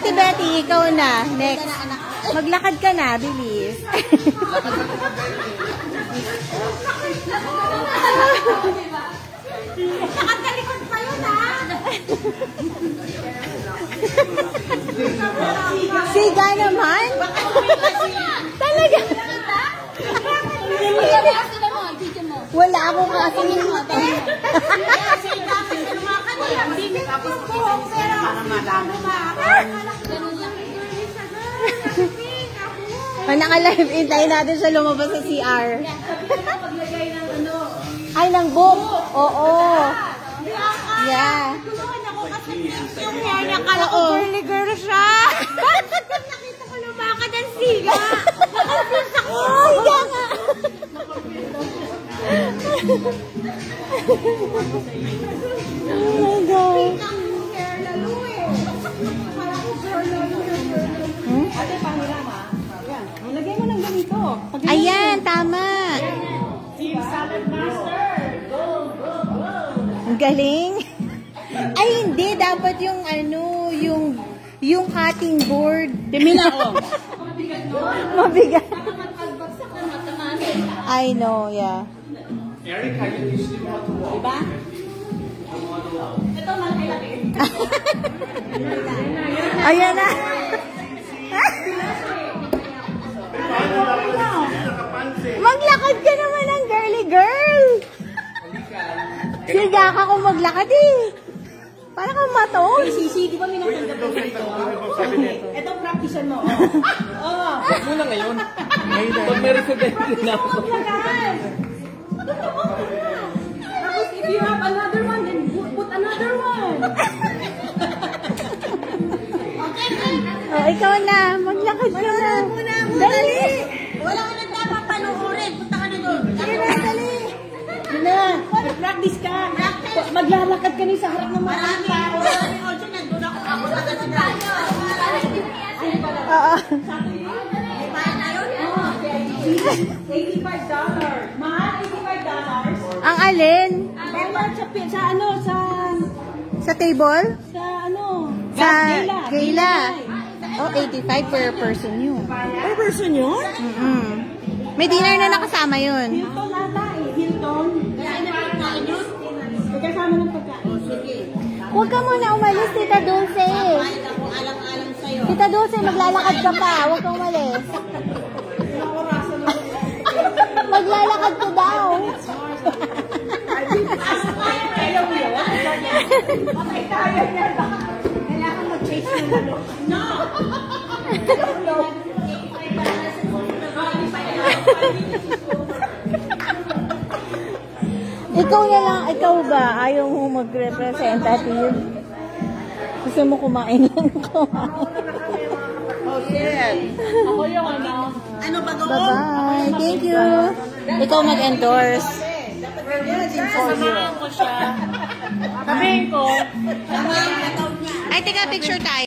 Ate Betty, ikaw na. Next. Maglakad ka na, bilis. Nakatalikod pa yun, ha? Siga naman? Talaga? Wala akong kasing naka-live in, tayo natin siya lumabas sa CR. Ay, ng book. Oo. Yeah. Yung yan, akala ko girly girl siya. Nakita ko lumakad ang siga. Nakapins ako. Ay, nga nga. Oh my God. Ate, pangirama. Lagay mo ng ganito. Ayan, tama. Team Salad Master. Go, go, go. Ang galing. Ay, hindi. Dapat yung ano, yung cutting board. Timila ko. Mabigat. I know, yeah. Erica, you still want to walk? Diba? Ito, malaki-laki. Ayan na. Maglakad ka naman ng girly girl. Siga ka kung maglakad eh. Para kang maton. Sisi, di ba minatanda ko dito? Ito, practice mo. Oo. Huwag mo na ngayon. Pag may residente na ako. Tapos, if you have another one, then put another one. Oh, ikaw na. Maglakad ka na. Dali. Wala ka nang dapat panuorin. Punta ka na doon. Sige na, dali. Yun na. Practice ka. Maglalakad ka sa harap ng marami. Marami also nandun ako. Ako na sa radyo. Oo. $85. Mahal, $85. Ang alin? Bayad sa ano, Sa table? sa ano, Sa Gayla. Oh, 85 per person yun. per person yun? May dinner na nakasama yun. Hilton ata eh. Hilton. May kasama ng pagkain. Sige. Huwag ka muna umalis, Tita Dulce. Ako alang-alang sa'yo. Tita Dulce, maglalakad ka pa. Huwag kang umalis. Maglalakad ka daw. Ayaw mo yun? Patay tayo niya. Kailangan mag-chase mo na. No! No! Ikaw na lang, ikaw ba? Ayaw mo mag-representative? Gusto mo kumain lang kumain? Oh, shit. Ako yung ano. Ano ba doon? Bye-bye. Thank you. Ikaw mag-endorse. Samahan ko siya. Sabihin ko. Ay, teka, picture tayo.